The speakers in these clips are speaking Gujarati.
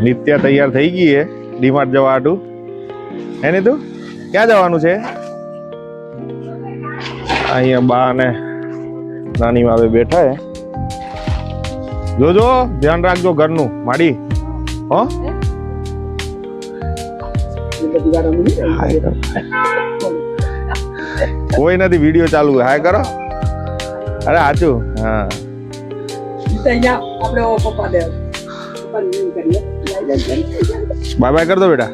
નિત્યા તૈયાર થઈ ગઈ હે ડીમાર્ટ જવા હાટું. હે ને તું ક્યાં જવાનું છે? અહીંયા બા ને નાની માવે બેઠા હે. જોજો ધ્યાન રાખજો ઘરનું માડી. હો કોઈ નથી, વિડીયો ચાલુ હે. હાય કરો. અરે સાચું. હા બાય બાય કર દો બેટા.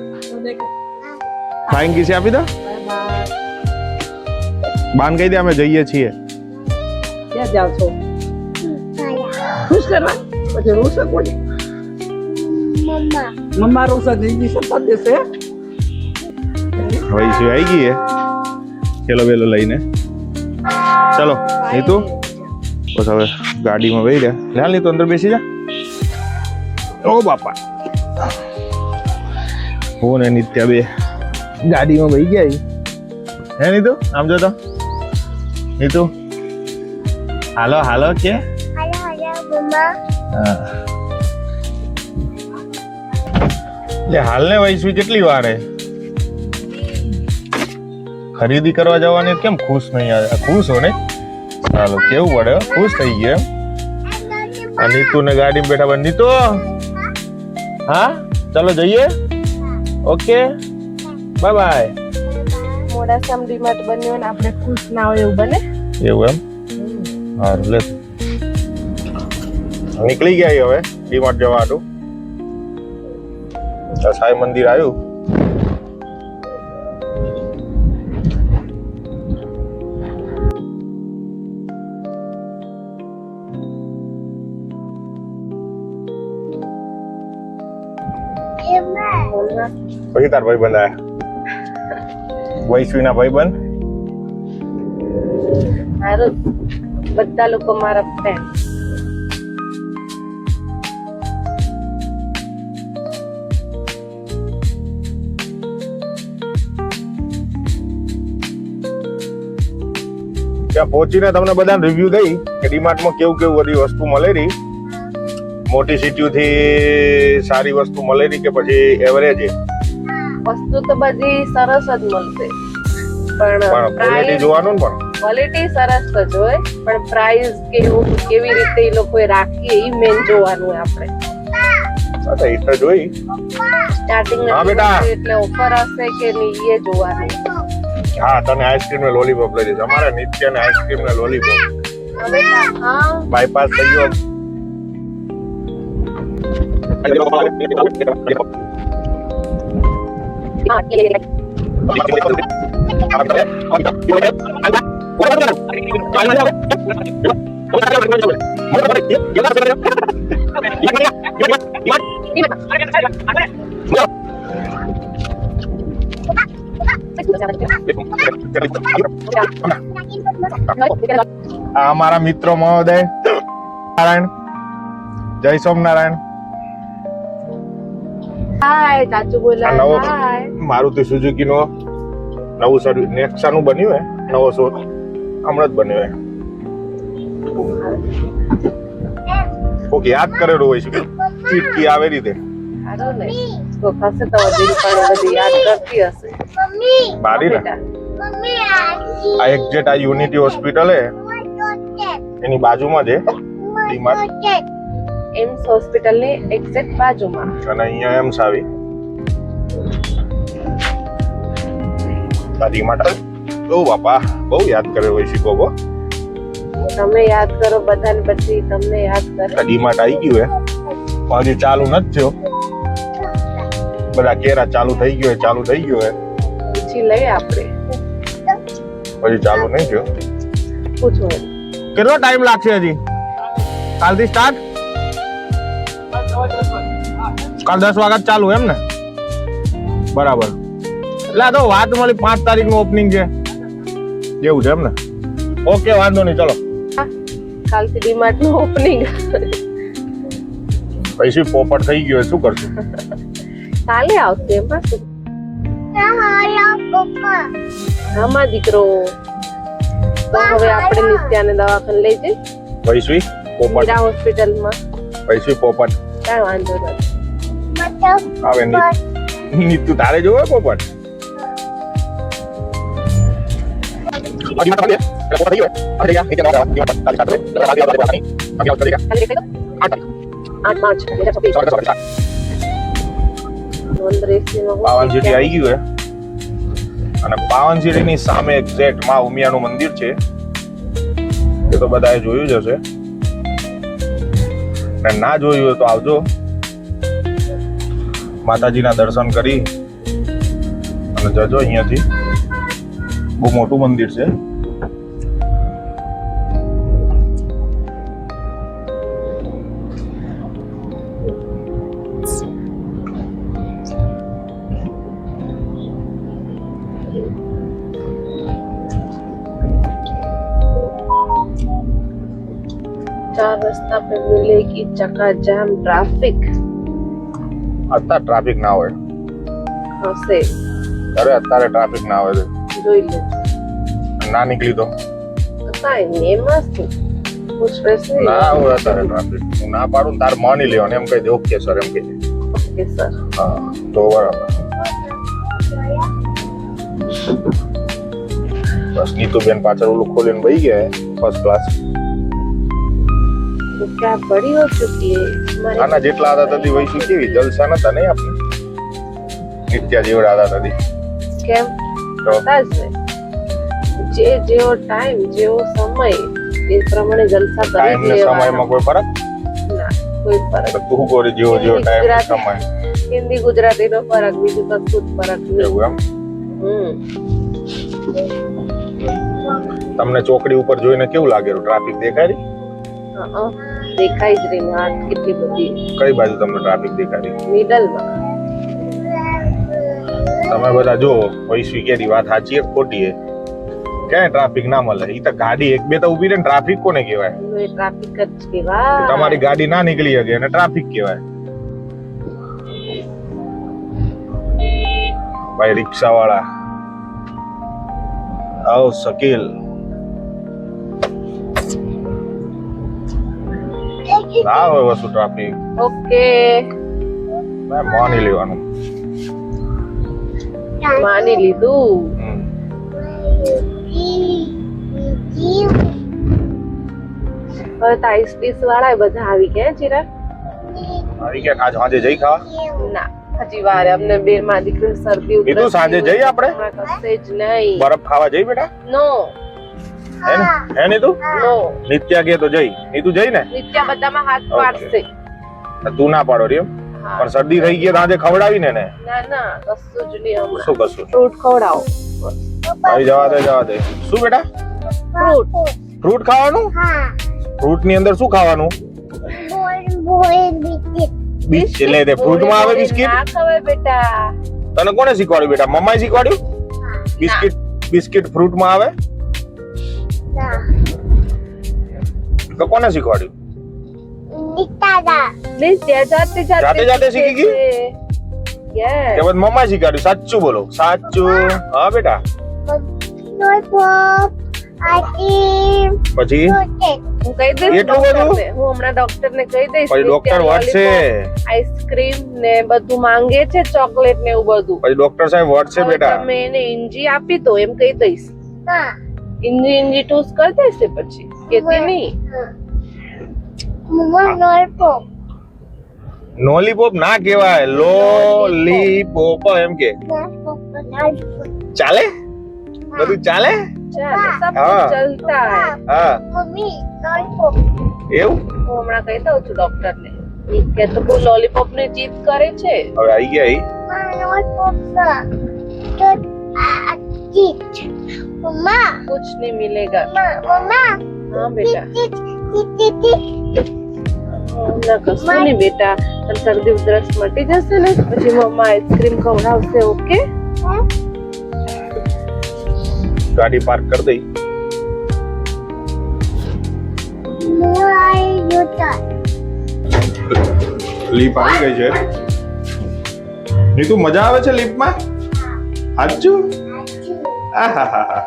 ફ્લાઇંગ કિસ આપી દો. બાન કહી દે અમે જઈએ છીએ. ક્યાં જાવ છો? ખુશ કરવા પછી રોશક બોલે મમ્મા રોશક દીદી સપા દેશે. હવે શું આવી ગઈ હે ખેલો વેલો લઈને. ચલો નીતુ બસ હવે ગાડીમાં બેસી જા. લે નીતુ અંદર બેસી જા. ઓ બાપા હું ને નિત્યા બે ગાડીમાં બેસી ગયા. હે નીતુ આમ જો તો. નીતુ હાલો હાલો કે હાલ ને વૈશ્વી કેટલી વાર હે ખરીદી કરવા જવાની? કેમ ખુશ નહીં? ખુશ હો ને? ચાલો કેવું પડે, ખુશ થઈ ગયો એમ. આ નીતુ ને ગાડીમાં બેઠા બન. નીતુ હા ચાલો જઈએ. Okay bye bye. Modasa DMart બન્યો ને આપણે ખુશ ના હોય એવું બને. એવું એમ? સારું લે નીકળી ગયા હવે ડીમાર્ટ જવા હાટું. સાંઈ મંદિર આવ્યું. પછી તાર ભાઈ બંધ આયા. વૈશ્વી ના ભાઈ બંધ. સારું બધા લોકો મારા ફ્રેન્ડ. ત્યાં પહોંચીને તમને બધાને રિવ્યુ દઈ કે ડીમાર્ટમાં કેવું કેવું બધી વસ્તુ મળેલી. મોટી સિટીઓથી સારી વસ્તુ મળેલી કે પછી એવરેજ? વસ્તુ તો બધી સરસ જ મળશે પણ ક્વોલિટી જોવાનું ને. પણ ક્વોલિટી સરસ જ હોય પણ પ્રાઇસ કેવી રીતે એ લોકોએ રાખી એ મેન જોવાનું આપણે. અચ્છા એ તો જોઈ સ્ટાર્ટિંગ હા બેટા. એટલે ઓફર હશે કે નહીં એ જોવાનું. હા તને આઈસ્ક્રીમ ને લોલીપોપ લઈ દીધું. અમારે નિત્ય ને આઈસ્ક્રીમ ને લોલીપોપ. હા બાયપાસ થઈ ગયો. અમારા મિત્રો મહોદય નારાયણ. જય સોમનારાયણ. હાય ચાચુ બોલા. હાય મારુતિ સુઝુકી નો નવું સર્વિસ નેક્સા નું બન્યું હે. નવો શો હમણાં જ બન્યો હે. ઓકે યાદ કરેલું હોય છે ચીટકી આવે રીતે. સારું ને તો ખસે તો દિલ પણ બધી યાદ કરતી હશે. બારી ને આ એક્ઝેક્ટ આ યુનિટી હોસ્પિટલ હે એની બાજુમાં છે ડીમાર્ટ. એમ્સ હોસ્પિટલ ની એક્ઝેક્ટ બાજુમાં. અને અહીંયા એમ્સ આવી ડીમાર્ટ. ઓ બાપા બહુ યાદ કરે હોય છે ગોગો. તમે યાદ કરો બધાને પછી તમને યાદ કરે. ડીમાર્ટ આવી ગયું હે હજી ચાલુ નથી થયો. બધા કેરા ચાલુ થઈ ગયો હે પૂછી લઈએ આપણે. હજી ચાલુ નહીં થયો. પૂછો કેટલો ટાઈમ લાગશે હજી? કાલથી સ્ટાર્ટ? કાલ 10 વાગ્યા ચાલુ એમ ને? બરાબર. એટલે આ તો વાત મળી 5 તારીખ નું ઓપનિંગ છે એવું છે એમ ને? ઓકે વાંધો નહીં ચલો. કાલથી ડીમાર્ટ નું ઓપનિંગ. પૈસા પોપટ થઈ ગયો શું કરશું? કાલે આવશે એમાં શું? આમાં દીકરો તો હવે આપણે નિત્યાને દવાખાને લઈ જઈ. પૈસા પોપટ મીરા હોસ્પિટલમાં. પૈસા પોપટ કાંઈ વાંધો નથી. આવે નીતુ તારે જોવે પોપટ પાવન સિટી આવી ગયું અને પાવન સિટી ની સામે એક્ઝેક્ટ માં ઉમિયાનું મંદિર છે એ તો બધાએ જોયું જ હશે અને ના જોયું હોય તો આવજો માતાજીના દર્શન કરી અને જજો અહીંયાથી બહુ મોટું મંદિર છે चार रास्ता पे मिलेगी चकाजाम ट्रैफिक અત્યારે ટ્રાફિક ના હોય હશે અરે અત્યારે ટ્રાફિક ના હોય જોઈ લે ના નીકળી તો કાઈ નહીં મસ્ત कुछ वैसे ના હોય અત્યારે ટ્રાફિક હું ના પાડું તાર માની લેવાનું એમ કહી દે ઓકે સર એમ કહી દે ओके सर હા તો બરાબર બસ નીતુબેન પાછળ ઓલું ખોલીને બેસી ગયા ફર્સ્ટ ક્લાસ तो क्या बड़ी हो चुकी है हमारे આના જેટલા હતા તદી વૈસુ કેવી જલસા નતા નહીં આપણે નિત્યા જેવડા હતા તદી કેમ તો તાજ ને જે જેવો ટાઈમ જેવો સમય એ પ્રમાણે જલસા કરી ટાઈમ ને સમયમાં કોઈ ફરક ના કોઈ ફરક તો તું કોરી જેવો જેવો ટાઈમ ને સમય હિન્દી ગુજરાતી નો ફરક બીજું કશું જ ફરક નહીં એવું એમ હમ તમને ચોકડી ઉપર જોઈને કેવું લાગેલું ટ્રાફિક દેખાય રહી હા દેખાઈ જ રહી ને આ કેટલી બધી કઈ બાજુ તમને ટ્રાફિક દેખાય રહી મિડલમાં તમે બધા જો વૈશ્વી કેરી વાત સાચી એક ખોટી હે ક્યાંય ટ્રાફિક ના મળે ઈ તો ગાડી એક બે તો ઊભી રહે ને ટ્રાફિક કોને કહેવાય એ ટ્રાફિક જ કહેવાય તમારી ગાડી ના નીકળી શકે અને ટ્રાફિક કહેવાય ભાઈ રિક્ષા વાળા આવ શકીલ ના હોય વસ્તુ ટ્રાફિક ઓકે માની લેવાનું માની લીધું હવે તો આઈસ પીસ વાળા બધા આવી ગયા ચિરાગ આવી ગયા આજ સાંજે જઈ ખાવા ના હજી વાર અમને બે માં દીકરી શરદી એ તો સાંજે જઈએ આપણે કશે જ નહીં બરફ ખાવા જઈ બેટા નો હે ને તું નો નિત્યા કે તો જઈ ની તું જઈ ને નિત્યા બધામાં હાથ પાડશે તું ના પાડો રે પણ શરદી થઈ ગઈ તો આજે ખવડાવી ને ના ના કશું જ નહીં હમણાં શું કશું ફ્રૂટ ખવડાવો ભાઈ જવા દે શું બેટા ફ્રૂટ ફ્રૂટ ખાવાનું ફ્રૂટ ની અંદર શું ખાવાનું એટલે તે ફ્રૂટ માં આવે બિસ્કિટ ના ખવાય બેટા તને કોને શીખવાડ્યું બેટા મમ્માએ શીખવાડ્યું બિસ્કિટ ફ્રૂટ માં આવે તો કોને શીખવાડ્યું જાતે શીખી ગઈ યસ કે બસ મમ્માએ શીખવાડ્યું સાચું બોલો સાચું હા બેટા પછી હું કહી દઈશ એટલું બધું? ડોક્ટરને. હું હમણાં ડોક્ટરને કહી દઈશ પછી ડોક્ટર વટશે આઈસ્ક્રીમ ને બધું માંગે છે ચોકલેટ ને એવું બધું પછી ડોક્ટર સાહેબ વટશે હવે બેટા તમે એને ઇંજી આપી દો એમ કહી દઈશ ઇંજી ટૂસ કરી દેશે પછી કેતી નહીં લોલીપોપ ના કહેવાય લોલીપોપ એમ કે ચાલે બધું ચાલે ચાલે સબ હા. ચલતા હૈ હા એવું હું હમણાં કહી દઉં છું ડોક્ટરને કે તો બહુ લોલીપોપ ની જીદ કરે છે હવે આવી ગયા कुछ नहीं मिलेगा हाँ बेटा ના કશું નહીં બેટા તને શરદી ઉધરસ મટી જશે ને પછી મમ્મા આઈસ્ક્રીમ ખવડાવશે ઓકે ગાડી પાર્ક કરી દઈ લીપ આવી ગઈ છે નીતુ મજા આવે છે લીપમાં સાચું આહાહા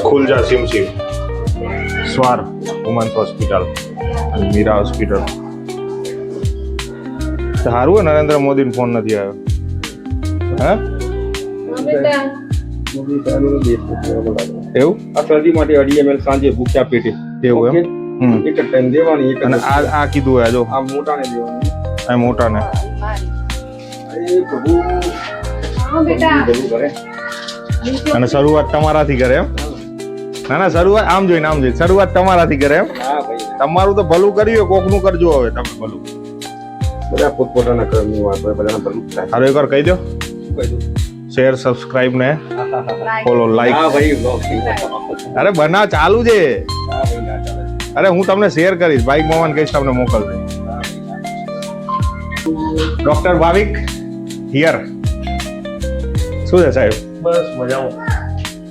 ખુલ જા સિમ સિમ સ્વાર વુમન્સ હોસ્પિટલ મીરા હોસ્પિટલ. સારું ને નરેન્દ્ર મોદી ફોન નથી આવ્યો. હા બેટા મોદી સાહેબનો દેશ બચાવવા લાગે. એવું આ શરદી માટે 2 ml સાંજે ભૂખ્યા પેટે એવું એમ. એક જ ટાઈમ દેવાની. એક જ અને આ કીધું આ જો આ મોટાને દેવાની. આ મોટા ને અરે પ્રભુ હા બેટા બધું કરે. અને શરૂઆત તમારાથી કરે એમ. ના શરૂઆત આમ જોઈને શરૂઆત તમારાથી કરે એમ. હા ભાઈ, તમારું તો ભલું કર્યું, કોકનું કરજો હવે તમે ભલું. બધા પોતપોતાના કર્મની વાત હોય, બધાના ભલું જ થાય. હારો એકવાર કહી દો. શું કહી દઉં? શેર, સબસ્ક્રાઇબ ને ફોલો, હા લાઈક. ભાઈ, vlog થી. અરે બનાવ ચાલુ છે. હા ભાઈ, ના ચાલે. અરે હું તમને શેર કરીશ, બાઈક મોમાન કહીશ તમને મોકલશે. Doctor Bhavik here. શું છે સાહેબ? બસ મજામાં.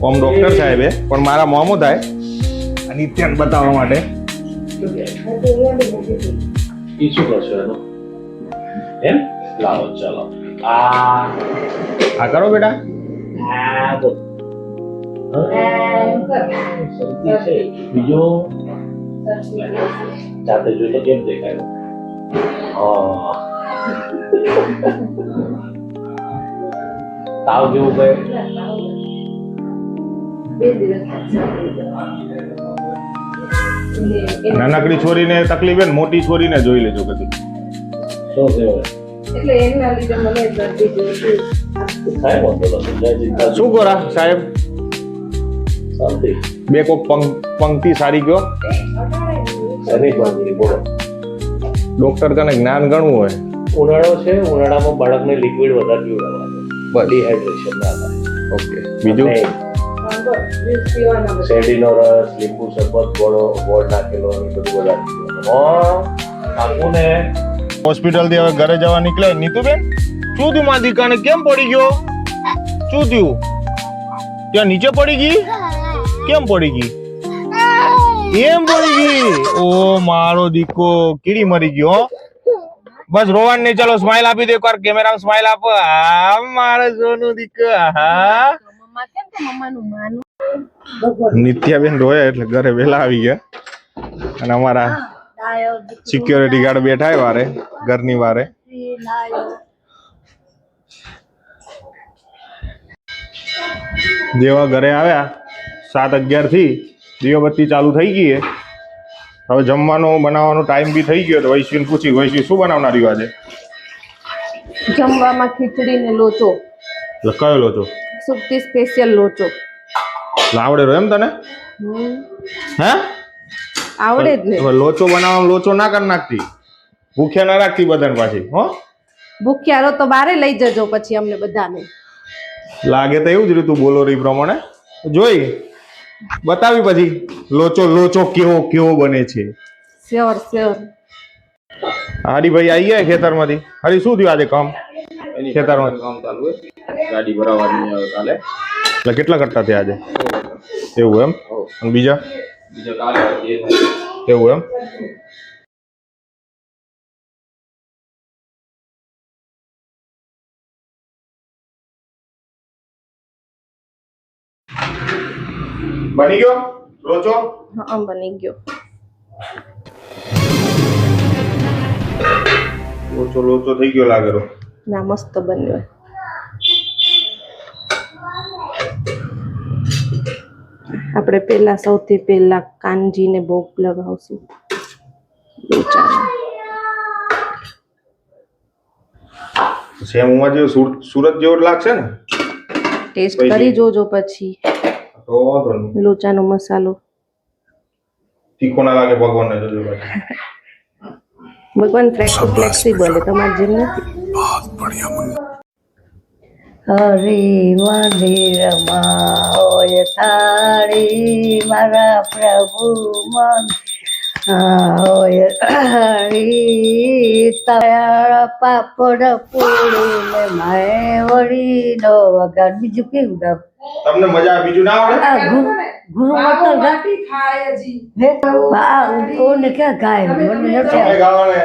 ઓમ ડોક્ટર સાહેબ પણ મારા મોમો થાય નિત્યાન બતાવવા માટે. ઈ શું કરશો એનો? એમ લાવો ચાલો. આ કરો બેટા. બોલ. શરદી છે. બીજો જાતે જોઈ તો કેમ દેખાય? તાવ કેવું ગયો? નાનકડી છોરીને તકલીફ હે ને મોટી છોરીને જોઈ લેજો કદી. શું થયું? એટલે એના લીધે મને શરદી જેવું થાય વાંધો નથી. જય ચિંતા. શું ગોરા સાહેબ? શાંતિ. બે કોક પંક્તિ સારી ગયો. શરીર બંધ બોલો. ડોક્ટર કને જ્ઞાન ઘણું હોય. ઉનાળો છે, ઉનાળામાં બાળકને લિક્વિડ વધારે પીવડાવવાનું. ડિહાઇડ્રેશન ના થાય. ઓકે બીજું? પીવાના શેરડીનો રસ, લીંબુ શરબત, ગોળ નાખેલો એ બધું વધારે પીવાનું. આખું ને હોસ્પિટલ થી હવે ઘરે જવા નીકળે. નીતુબેન શું થયું મારી દીકાને? કેમ પડી ગયો? શું થયું? ત્યાં નીચે પડી ગઈ? કેમ પડી ગઈ? એમ પડી ગઈ? ઓ મારો દીકો કીડી મરી ગયો. બસ રોવાન નહીં, ચાલો સ્માઈલ આપી દે એકવાર. કેમેરામાં સ્માઈલ આપો. આ મારો સોનું દીકો. હા મમ્મા કેમ કે મમ્માનું માનું નિત્યાબેન રોયા એટલે ઘરે વહેલા આવી ગયા. અને અમારા સિક્યોરિટી ગાર્ડ બેઠા હે વારે, ઘરની વારે. જેવા ઘરે આવ્યા 7:11 થી દીવાબત્તી ચાલુ થઈ ગઈ હે. હવે જમવાનું બનાવવાનો ટાઈમ બી થઈ ગયો. તો વૈશ્વીને પૂછી, વૈશ્વી શું બનાવનારી આજે? જમવામાં ખીચડી ને લોચો. એટલે કયો લોચો? સુરતી સ્પેશિયલ લોચો. આવડે એમ તને? હે આવડે જ ને. હવે લોચો બનાવવામાં લોચો ના કરી નાખતી, ભૂખ્યા ના રાખતી બધાને પાછી. હો ભૂખ્યા રહો તો બારે લઈ જજો પછી અમને બધાને. લાગે તો એવું જ રીતું બોલો રી પ્રમાણે. જોઈ બતાવી પછી લોચો કેવો બને છે. Sure sure. હરીભાઈ આવી ગયા ખેતરમાંથી. હરી શું થયું આજે કામ એની ખેતરમાં? કામ ચાલુ હોય. ગાડી ભરાવાની આવે કાલે. એટલે કેટલા કટ્ટા થયા આજે? એવું એમ. અને બીજા કાલે એ થાય. એવું એમ. બની ગયો લોચો? હા બની ગયો. લોચો થઈ ગયો લાગે. ના મસ્ત બન્યો. આપણે સૌથી પહેલા કાનજીને ભોગ લગાવશું લોચાનો. સેમ ઉમાં જેવો સુરત જેવો જ લાગશે ને? ટેસ્ટ કરી જોજો પછી. તો વાંધો નહીં. લોચાનો મસાલો તીખો ના લાગે ભગવાનને જોજો પછી. ભગવાન ફ્લેક્સિબલ તમારે જેમ નથી. હરે મંદિરમાં હોય થાળી મારા પ્રભુ મન હોય થાળી તારા પાપડ પૂરીને માય વળી નો વગર બીજું કેવું ગાવ તમને મજા બીજું ના આવડે? આ ગુરુ મતલબ હે બા ઓને ક્યાં ગાય મને તમે નથી ગાઓ ને.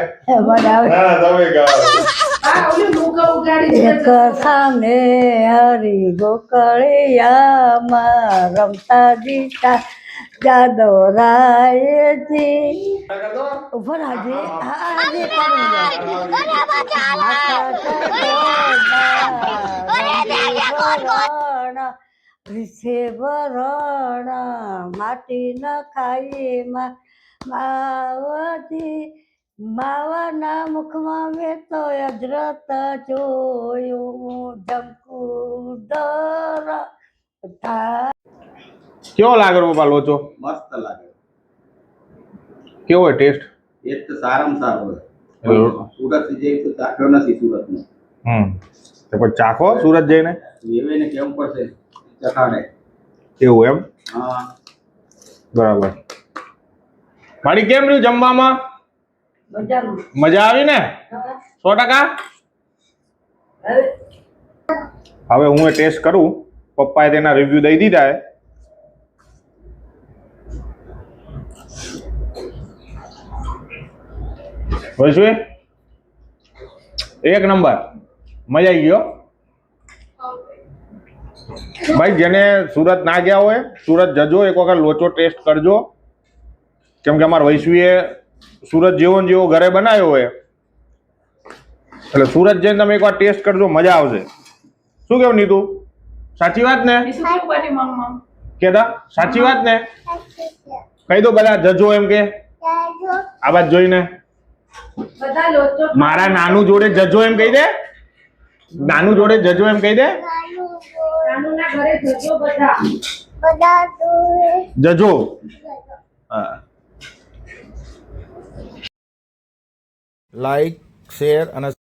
મને આવે ના તમે ગાઓ. એક સામે હરી ગોકળિયામાં રમતા જીતા જાદવ રાયજી ઉપર આજે આજે ભરણ માટી ન ખાઈ માવતી માવાના મુખમાં મેં તો અજરત જોયું જમકુદર કેવો લાગે પપ્પા લોચો? મસ્ત લાગે કેવો હોય ટેસ્ટ? એ તો સારામાં સારો હોય સુરત જેવી તો ચાખ્યો નથી સુરતનો તો પછી ચાખો સુરત જઈને, એવે ને કેવું પડશે ચખાડે. એવું એમ? હા બરાબર. મારી કેમ રહ્યું જમવામાં? મજા આવી ને? 100%? હવે હું એ ટેસ્ટ કરું. પપ્પાએ તેના રિવ્યુ દઈ દીધા હે. વૈશ્વી એક નંબર, મજા આવી ગયો ભાઈ. જેને સુરત ના ગયા હોય સુરત જજો, એક વખત લોચો ટેસ્ટ કરજો. કેમ કે અમારા વૈશ્વીએ સુરત જેવો ને જેવો ઘરે બનાવ્યો હોય, એટલે સુરત જઈને તમે એકવાર ટેસ્ટ કરજો, મજા આવશે. શું કેવું નીતુ? સાચી વાત ને? કેતા સાચી વાત ને? કહી દો બધા જજો એમ કે આ વાત જોઈને. મારા નાનું જોડે જજો એમ કહી દે. નાનું જોડે જજો એમ કહી દે. જજો. હા. લાઈક, શેર અને